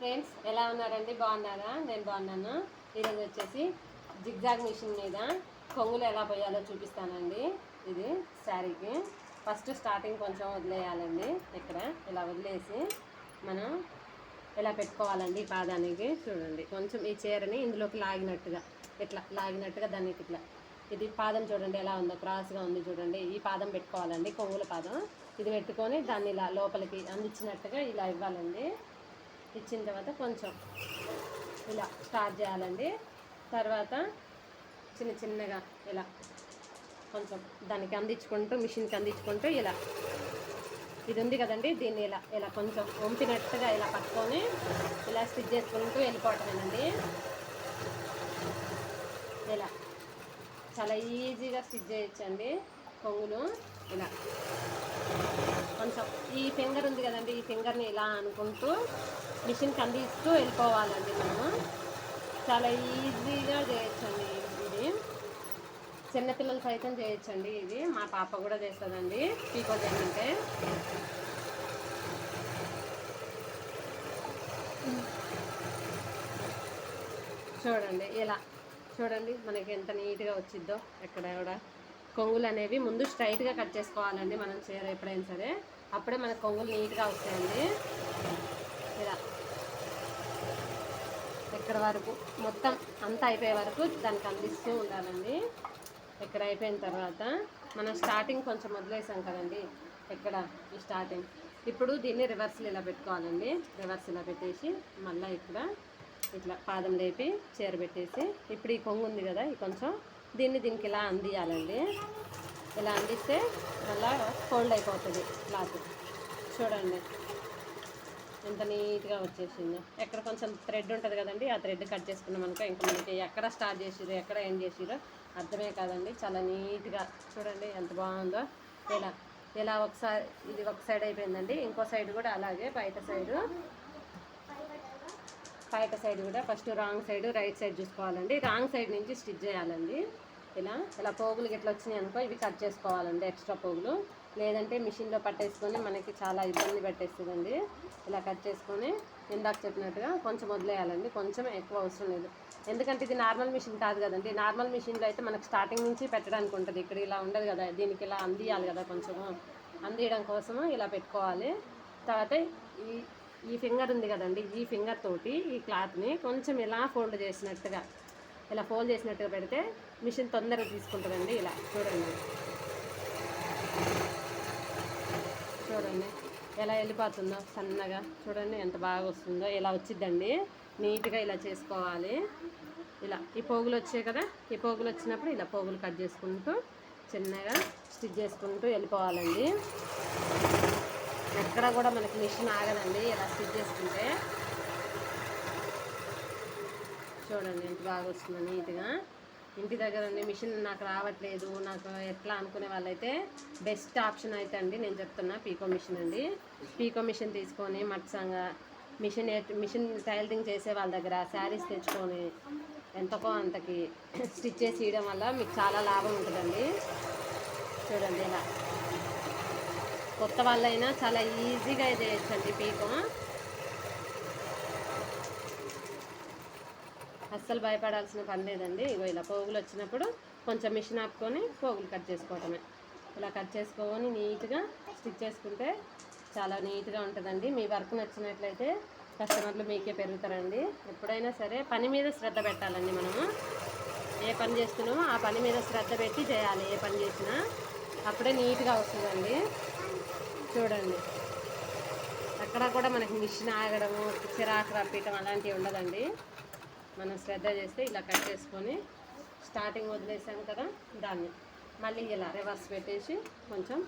Friends ఎలా ఉన్నారండి? బాగున్నారా? నేను బాగున్నాను. ఈరోజు వచ్చేసి జిగ్జాగ్ మిషన్ మీద కొంగులు ఎలా పోయాలో చూపిస్తానండి. ఇది శారీకి ఫస్ట్ స్టార్టింగ్ కొంచెం వదిలేయాలండి. ఇక్కడ ఇలా వదిలేసి మనం ఇలా పెట్టుకోవాలండి. పాదానికి చూడండి, కొంచెం ఈ చీరని ఇందులోకి లాగినట్టుగా, ఇట్లా లాగినట్టుగా దాన్ని ఇట్లా, ఇది పాదం చూడండి ఎలా ఉందో, క్రాస్గా ఉంది చూడండి. ఈ పాదం పెట్టుకోవాలండి, కొంగుల పాదం. ఇది పెట్టుకొని దాన్ని ఇలా లోపలికి అందించినట్టుగా ఇలా ఇవ్వాలండి. ఇచ్చిన తర్వాత కొంచెం ఇలా స్టార్ట్ చేయాలండి. తర్వాత చిన్న చిన్నగా ఇలా కొంచెం దానికి అందించుకుంటూ, మిషన్కి అందించుకుంటూ ఇలా, ఇది ఉంది కదండి, దీన్ని ఇలా ఇలా కొంచెం వంపినట్టుగా ఇలా పట్టుకొని ఇలా స్టిచ్ చేసుకుంటూ వెళ్ళిపోవటమేనండి. ఇలా చాలా ఈజీగా స్టిచ్ చేయొచ్చండి కొంగులు. ఇలా కొంచెం ఈ ఫింగర్ ఉంది కదండి, ఈ ఫింగర్ని ఇలా అనుకుంటూ మిషన్కి అందిస్తూ వెళ్ళిపోవాలండి. మనము చాలా ఈజీగా చేయొచ్చండి. ఇది చిన్నపిల్లలు సైతం చేయొచ్చండి. ఇది మా పాప కూడా చేస్తుందండి పీకో చేయమంటే. చూడండి ఇలా, చూడండి మనకి ఎంత నీట్గా వచ్చిద్దో. ఎక్కడ కూడా కొంగులు అనేవి ముందు స్ట్రైట్గా కట్ చేసుకోవాలండి మనం చీర ఎప్పుడైనా సరే, అప్పుడే మనకు కొంగులు నీట్గా వస్తాయండి. ఇలా ఇక్కడ వరకు మొత్తం అంతా అయిపోయే వరకు దానికి అందిస్తూ ఉండాలండి. ఇక్కడ అయిపోయిన తర్వాత మనం స్టార్టింగ్ కొంచెం వదిలేసాం కదండి, ఇక్కడ ఈ స్టార్టింగ్, ఇప్పుడు దీన్ని రివర్స్లు ఇలా పెట్టుకోవాలండి. రివర్స్ ఇలా పెట్టేసి మళ్ళీ ఇక్కడ ఇట్లా పాదం లేపి చీర పెట్టేసి, ఇప్పుడు ఈ కొంగు ఉంది కదా, ఈ కొంచెం దీనికి ఇలా అందియాలండి. ఇలా అందిస్తే మళ్ళీ ఫోల్డ్ అయిపోతుంది క్లాత్. చూడండి ఎంత నీట్గా వచ్చేసిందో. ఎక్కడ కొంచెం థ్రెడ్ ఉంటుంది కదండి, ఆ థ్రెడ్ కట్ చేసుకున్నాం అనుకో ఇంకా మనకి ఎక్కడ స్టార్ట్ చేసిరో ఎక్కడ ఎండ్ చేసిరో అర్థమే కాదండి. చాలా నీట్గా చూడండి ఎంత బాగుందో. ఇలా ఇలా ఒకసారి ఇది ఒక సైడ్ అయిపోయిందండి, ఇంకో సైడ్ కూడా అలాగే బయట సైడ్ కూడా first wrong side right side చూసుకోవాలండి. రాంగ్ సైడ్ నుంచి స్టిచ్ చేయాలండి. ఇలా పోగులు ఇట్లా వచ్చినాయి అనుకో, ఇవి కట్ చేసుకోవాలండి, ఎక్స్ట్రా పోగులు. లేదంటే మిషన్లో పట్టేసుకొని మనకి చాలా ఇబ్బంది పెట్టేస్తుందండి. ఇలా కట్ చేసుకొని ఇందాక చెప్పినట్టుగా కొంచెం వదిలేయాలండి, కొంచెం ఎక్కువ అవసరం లేదు. ఎందుకంటే ఇది నార్మల్ మిషన్ కాదు కదండి. నార్మల్ మిషన్లో అయితే మనకు స్టార్టింగ్ నుంచి పెట్టడానికి ఉంటుంది, ఇక్కడ ఇలా ఉండదు కదా, దీనికి ఇలా అందియాలి కదా, కొంచెము అందియడం కోసము ఇలా పెట్టుకోవాలి. తర్వాత ఈ ఫింగర్ ఉంది కదండి, ఈ ఫింగర్ తోటి ఈ క్లాత్ని కొంచెం ఇలా ఫోల్డ్ చేసినట్టుగా, ఇలా ఫోల్డ్ చేసినట్టుగా పెడితే మిషన్ తొందరగా తీసుకుంటుందండి. ఇలా చూడండి, చూడండి ఎలా వెళ్ళిపోతుందో సన్నగా. చూడండి ఎంత బాగా వస్తుందో. ఇలా వచ్చిద్దండి నీట్గా. ఇలా చేసుకోవాలి. ఇలా ఈ పోగులు వచ్చాయి కదా, ఈ పోగులు వచ్చినప్పుడు ఇలా పోగులు కట్ చేసుకుంటూ చిన్నగా స్టిచ్ చేసుకుంటూ వెళ్ళిపోవాలండి. ఎక్కడ కూడా మనకి మిషన్ ఆగదండి ఇలా స్టిచ్ చేసుకుంటే. చూడండి ఎంత బాగా వస్తుందో నీట్గా. ఇంటి దగ్గర ఉండి మిషన్ నాకు రావట్లేదు, నాకు ఎట్లా అనుకునే వాళ్ళైతే బెస్ట్ ఆప్షన్ అయితే అండి నేను చెప్తున్నా పీకో మిషన్ అండి. పీకో మిషన్ తీసుకొని మట్సంగా మిషన్ టైలరింగ్ చేసే వాళ్ళ దగ్గర శారీస్ తెచ్చుకొని ఎంతకో అంతకి స్టిచ్ చేసి ఇవ్వడం వల్ల మీకు చాలా లాభం ఉంటుందండి. చూడండి ఇలా కొత్త వాళ్ళైనా చాలా ఈజీగా చేయొచ్చండి పీకో. అస్సలు భయపడాల్సిన పని లేదండి. ఇగో ఇలా పోగులు వచ్చినప్పుడు కొంచెం మిషన్ ఆపుకొని పోగులు కట్ చేసుకోవటమే. ఇలా కట్ చేసుకొని నీట్గా స్టిచ్ చేసుకుంటే చాలా నీట్గా ఉంటుందండి. మీ వర్క్ నచ్చినట్లయితే కస్టమర్లు మీకే పెరుగుతారండి. ఎప్పుడైనా సరే పని మీద శ్రద్ధ పెట్టాలండి. మనము ఏ పని చేస్తున్నామో ఆ పని మీద శ్రద్ధ పెట్టి చేయాలి. ఏ పని చేసినా అప్పుడే నీట్గా వస్తుందండి. చూడండి అక్కడ కూడా మనకి మిషన్ ఆగడము, చిరాకు రప్పీయటం అలాంటివి ఉండదండి. మనం శ్రద్ధ చేస్తే ఇలా కట్ చేసుకొని స్టార్టింగ్ వదిలేసాం కదా, దాన్ని మళ్ళీ ఇలా రివర్స్ పెట్టేసి కొంచెం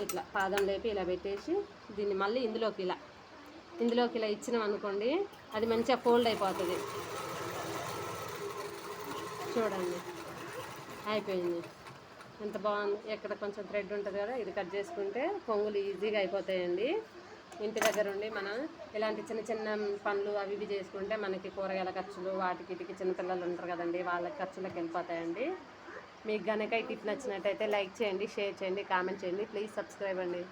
ఇట్లా పాదం లేపి ఇలా పెట్టేసి దీన్ని మళ్ళీ ఇందులోకి ఇలా ఇచ్చినాం అనుకోండి, అది మంచిగా ఫోల్డ్ అయిపోతుంది. చూడండి అయిపోయింది. ఎంత బాగుంది. ఎక్కడ కొంచెం థ్రెడ్ ఉంటుంది కదా, ఇది కట్ చేసుకుంటే కొంగులు ఈజీగా అయిపోతాయండి. ఇంటి దగ్గర ఉండి మనం ఇలాంటి చిన్న చిన్న పనులు అవి ఇవి చేసుకుంటే మనకి కూరగాయల ఖర్చులు, వాటికి ఇటుకి చిన్నపిల్లలు ఉంటారు కదండి, వాళ్ళ ఖర్చులకు వెళ్ళిపోతాయండి. మీకు కనుక ఈ టిప్ నచ్చినట్టయితే లైక్ చేయండి, షేర్ చేయండి, కామెంట్ చేయండి. ప్లీజ్ సబ్స్క్రైబ్ అండి.